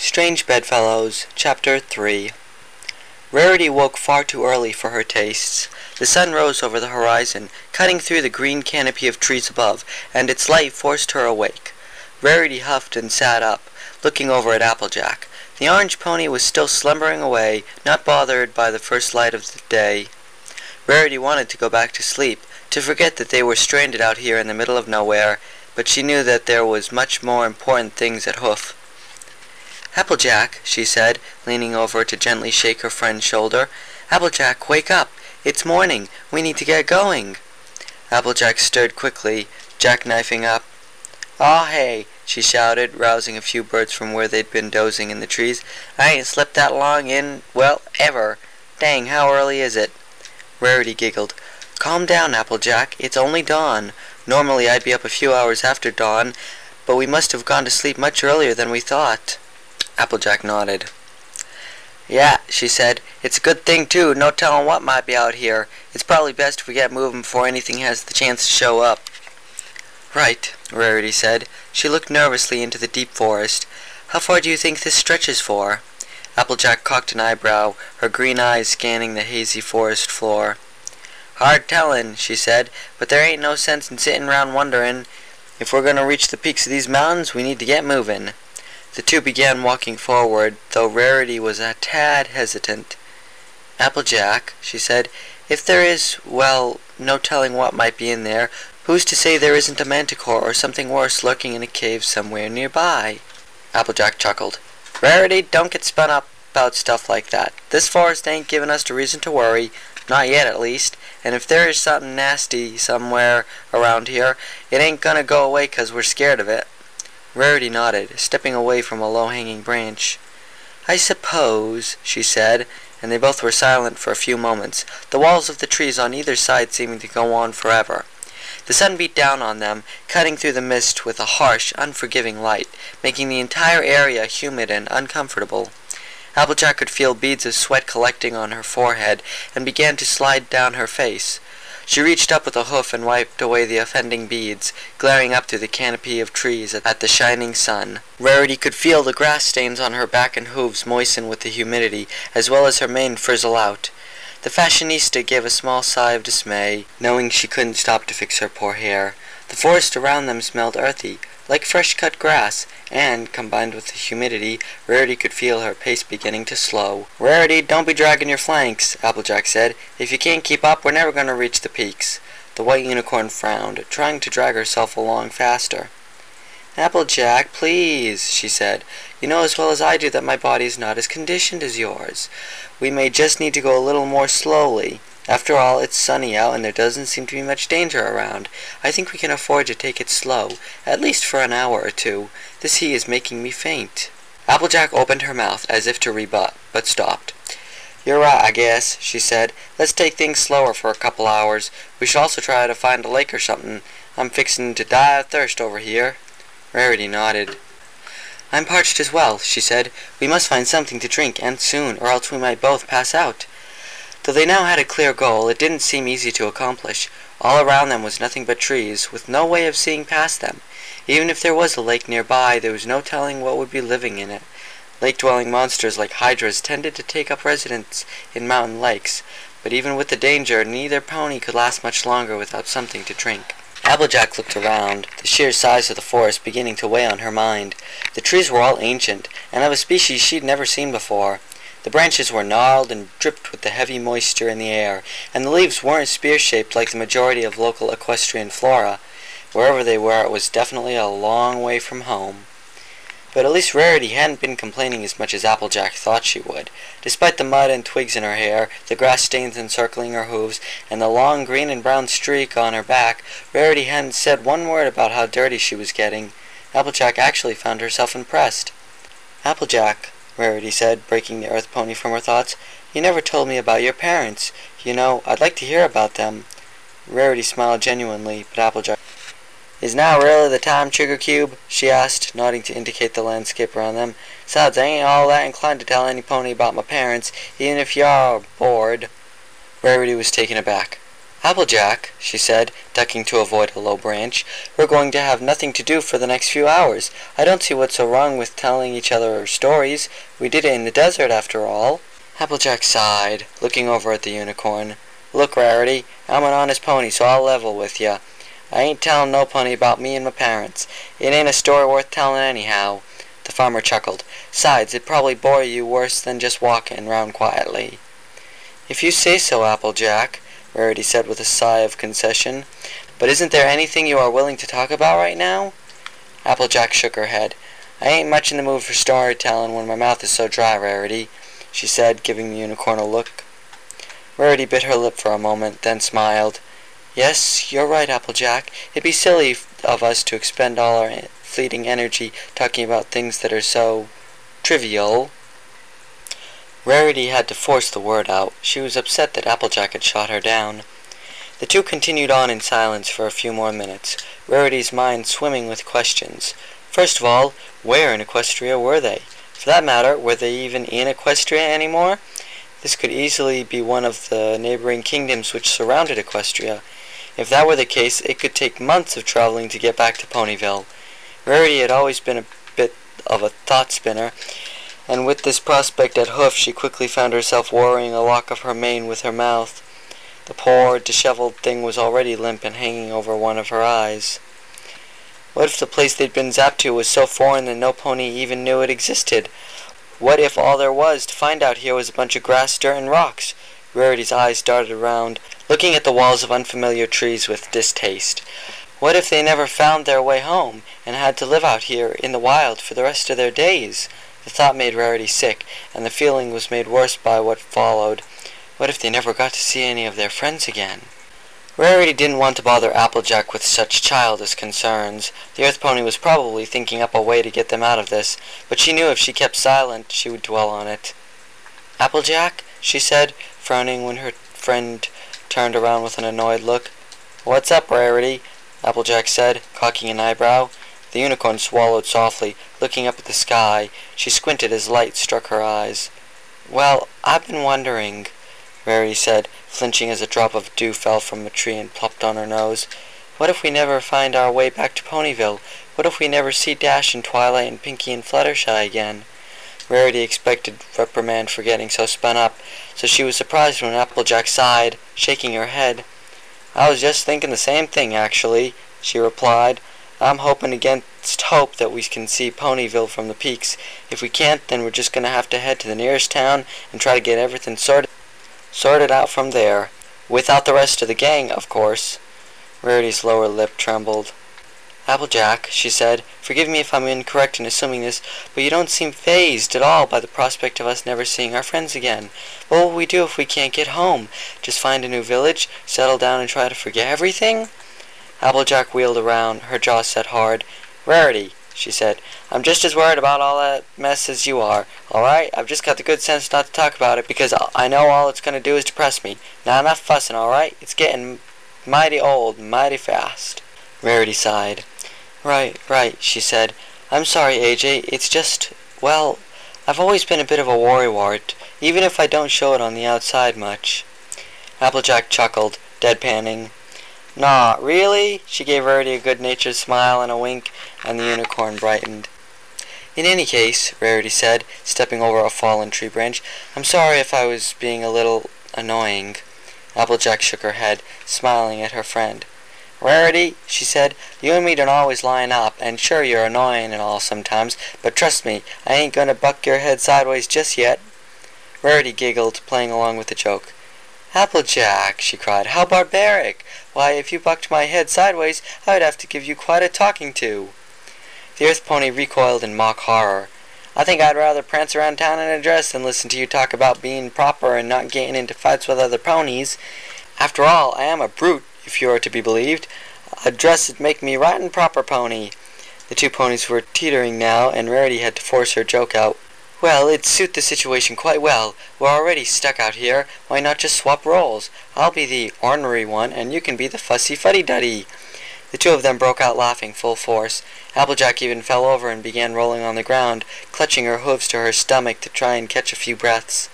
Strange Bedfellows, Chapter 3. Rarity woke far too early for her tastes. The sun rose over the horizon, cutting through the green canopy of trees above, and its light forced her awake. Rarity huffed and sat up, looking over at Applejack. The orange pony was still slumbering away, not bothered by the first light of the day. Rarity wanted to go back to sleep, to forget that they were stranded out here in the middle of nowhere, but she knew that there was much more important things at hoof. "Applejack," she said, leaning over to gently shake her friend's shoulder. "Applejack, wake up! It's morning! We need to get going!" Applejack stirred quickly, jackknifing up. "Aw, hey!" she shouted, rousing a few birds from where they'd been dozing in the trees. "I ain't slept that long ever! Dang, how early is it?" Rarity giggled. "Calm down, Applejack. It's only dawn. Normally I'd be up a few hours after dawn, but we must have gone to sleep much earlier than we thought." Applejack nodded. "Yeah," she said. "It's a good thing, too. No telling what might be out here. It's probably best if we get moving before anything has the chance to show up." "Right," Rarity said. She looked nervously into the deep forest. "How far do you think this stretches for?" Applejack cocked an eyebrow, her green eyes scanning the hazy forest floor. "Hard tellin'," she said, "but there ain't no sense in sittin' round wonderin'. If we're going to reach the peaks of these mountains, we need to get movin'." The two began walking forward, though Rarity was a tad hesitant. "Applejack," she said, "if there is, no telling what might be in there, who's to say there isn't a manticore or something worse lurking in a cave somewhere nearby?" Applejack chuckled. "Rarity, don't get spun up about stuff like that. This forest ain't giving us a reason to worry, not yet at least, and if there is something nasty somewhere around here, it ain't gonna go away 'cause we're scared of it." Rarity nodded, stepping away from a low-hanging branch. "I suppose," she said, and they both were silent for a few moments, the walls of the trees on either side seeming to go on forever. The sun beat down on them, cutting through the mist with a harsh, unforgiving light, making the entire area humid and uncomfortable. Applejack could feel beads of sweat collecting on her forehead and began to slide down her face. She reached up with a hoof and wiped away the offending beads, glaring up through the canopy of trees at the shining sun. Rarity could feel the grass stains on her back and hooves moisten with the humidity, as well as her mane frizzle out. The fashionista gave a small sigh of dismay, knowing she couldn't stop to fix her poor hair. The forest around them smelled earthy, like fresh-cut grass, and, combined with the humidity, Rarity could feel her pace beginning to slow. "Rarity, don't be dragging your flanks," Applejack said. "If you can't keep up, we're never going to reach the peaks." The white unicorn frowned, trying to drag herself along faster. "Applejack, please," she said. "You know as well as I do that my body is not as conditioned as yours. We may just need to go a little more slowly. After all, it's sunny out and there doesn't seem to be much danger around. I think we can afford to take it slow, at least for an hour or two. This heat is making me faint." Applejack opened her mouth as if to rebut, but stopped. "You're right, I guess," she said. "Let's take things slower for a couple hours. We should also try to find a lake or something. I'm fixing to die of thirst over here." Rarity nodded. "I'm parched as well," she said. "We must find something to drink, and soon, or else we might both pass out." Though they now had a clear goal, it didn't seem easy to accomplish. All around them was nothing but trees, with no way of seeing past them. Even if there was a lake nearby, there was no telling what would be living in it. Lake-dwelling monsters like hydras tended to take up residence in mountain lakes, but even with the danger, neither pony could last much longer without something to drink. Applejack looked around, the sheer size of the forest beginning to weigh on her mind. The trees were all ancient, and of a species she'd never seen before. The branches were gnarled and dripped with the heavy moisture in the air, and the leaves weren't spear-shaped like the majority of local equestrian flora. Wherever they were, it was definitely a long way from home. But at least Rarity hadn't been complaining as much as Applejack thought she would. Despite the mud and twigs in her hair, the grass stains encircling her hooves, and the long green and brown streak on her back, Rarity hadn't said one word about how dirty she was getting. Applejack actually found herself impressed. "Applejack," Rarity said, breaking the earth pony from her thoughts, "you never told me about your parents. You know, I'd like to hear about them." Rarity smiled genuinely, but Applejack... "Is now really the time, Sugar Cube?" she asked, nodding to indicate the landscape around them. "Besides, I ain't all that inclined to tell any pony about my parents, even if you are bored." Rarity was taken aback. "Applejack," she said, ducking to avoid a low branch, "we're going to have nothing to do for the next few hours. I don't see what's so wrong with telling each other our stories. We did it in the desert, after all." Applejack sighed, looking over at the unicorn. "Look, Rarity, I'm an honest pony, so I'll level with ya. I ain't tellin' no pony about me and my parents. It ain't a story worth tellin' anyhow." The farmer chuckled. "'Sides, it'd probably bore you worse than just walking round quietly." "If you say so, Applejack," Rarity said with a sigh of concession. "But isn't there anything you are willing to talk about right now?" Applejack shook her head. "I ain't much in the mood for storytellin' when my mouth is so dry, Rarity," she said, giving the unicorn a look. Rarity bit her lip for a moment, then smiled. "Yes, you're right, Applejack. It'd be silly of us to expend all our fleeting energy talking about things that are so trivial." Rarity had to force the word out. She was upset that Applejack had shot her down. The two continued on in silence for a few more minutes, Rarity's mind swimming with questions. First of all, where in Equestria were they? For that matter, were they even in Equestria anymore? This could easily be one of the neighboring kingdoms which surrounded Equestria. If that were the case, it could take months of traveling to get back to Ponyville. Rarity had always been a bit of a thought-spinner, and with this prospect at hoof she quickly found herself worrying a lock of her mane with her mouth. The poor, disheveled thing was already limp and hanging over one of her eyes. What if the place they'd been zapped to was so foreign that no pony even knew it existed? What if all there was to find out here was a bunch of grass, dirt, and rocks? Rarity's eyes darted around, looking at the walls of unfamiliar trees with distaste. What if they never found their way home, and had to live out here in the wild for the rest of their days? The thought made Rarity sick, and the feeling was made worse by what followed. What if they never got to see any of their friends again? Rarity didn't want to bother Applejack with such childish concerns. The Earth Pony was probably thinking up a way to get them out of this, but she knew if she kept silent she would dwell on it. "Applejack," she said, frowning when her friend turned around with an annoyed look. "What's up, Rarity?" Applejack said, cocking an eyebrow. The unicorn swallowed softly, looking up at the sky. She squinted as light struck her eyes. "Well, I've been wondering," Rarity said, flinching as a drop of dew fell from a tree and plopped on her nose. "What if we never find our way back to Ponyville? What if we never see Dash and Twilight and Pinkie and Fluttershy again?" Rarity expected reprimand for getting so spun up, so she was surprised when Applejack sighed, shaking her head. "I was just thinking the same thing, actually," she replied. "I'm hoping against hope that we can see Ponyville from the peaks. If we can't, then we're just going to have to head to the nearest town and try to get everything sorted out from there. Without the rest of the gang, of course." Rarity's lower lip trembled. "Applejack," she said, "forgive me if I'm incorrect in assuming this, but you don't seem fazed at all by the prospect of us never seeing our friends again. What will we do if we can't get home? Just find a new village, settle down and try to forget everything?" Applejack wheeled around, her jaw set hard. "Rarity," she said, "I'm just as worried about all that mess as you are, alright? I've just got the good sense not to talk about it because I know all it's going to do is depress me. Now enough fussing, alright? It's getting mighty old, mighty fast." Rarity sighed. Right, she said. "I'm sorry, AJ. It's just, well, I've always been a bit of a worrywart, even if I don't show it on the outside much." Applejack chuckled, deadpanning. "Naw, really?" She gave Rarity a good-natured smile and a wink, and the unicorn brightened. "In any case," Rarity said, stepping over a fallen tree branch, "I'm sorry if I was being a little annoying." Applejack shook her head, smiling at her friend. "Rarity," she said, "you and me don't always line up, and sure you're annoying and all sometimes, but trust me, I ain't gonna buck your head sideways just yet." Rarity giggled, playing along with the joke. "Applejack," she cried, "how barbaric! Why, if you bucked my head sideways, I would have to give you quite a talking to." The Earth Pony recoiled in mock horror. "I think I'd rather prance around town in a dress than listen to you talk about being proper and not getting into fights with other ponies. After all, I am a brute, if you are to be believed. A dress'd make me right and proper pony." The two ponies were teetering now, and Rarity had to force her joke out. "Well, it'd suit the situation quite well. We're already stuck out here. Why not just swap roles? I'll be the ornery one, and you can be the fussy fuddy-duddy." The two of them broke out laughing full force. Applejack even fell over and began rolling on the ground, clutching her hooves to her stomach to try and catch a few breaths.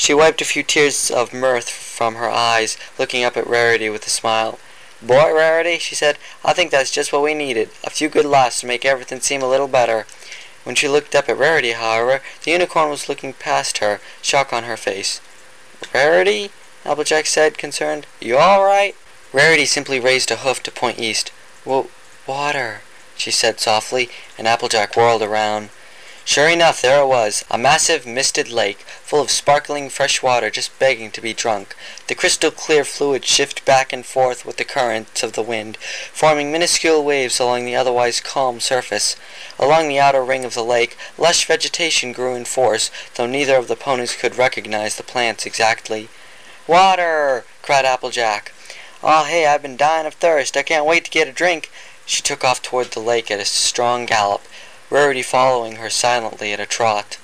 She wiped a few tears of mirth from her eyes, looking up at Rarity with a smile. "Boy, Rarity," she said, "I think that's just what we needed. A few good laughs to make everything seem a little better." When she looked up at Rarity, however, the unicorn was looking past her, shock on her face. "Rarity?" Applejack said, concerned. "You all right?" Rarity simply raised a hoof to point east. "Water," she said softly, and Applejack whirled around. Sure enough, there it was, a massive misted lake, full of sparkling fresh water just begging to be drunk. The crystal clear fluid shifted back and forth with the currents of the wind, forming minuscule waves along the otherwise calm surface. Along the outer ring of the lake, lush vegetation grew in force, though neither of the ponies could recognize the plants exactly. "Water!" cried Applejack. "Aw, hey, I've been dying of thirst. I can't wait to get a drink." She took off toward the lake at a strong gallop, Rarity following her silently at a trot.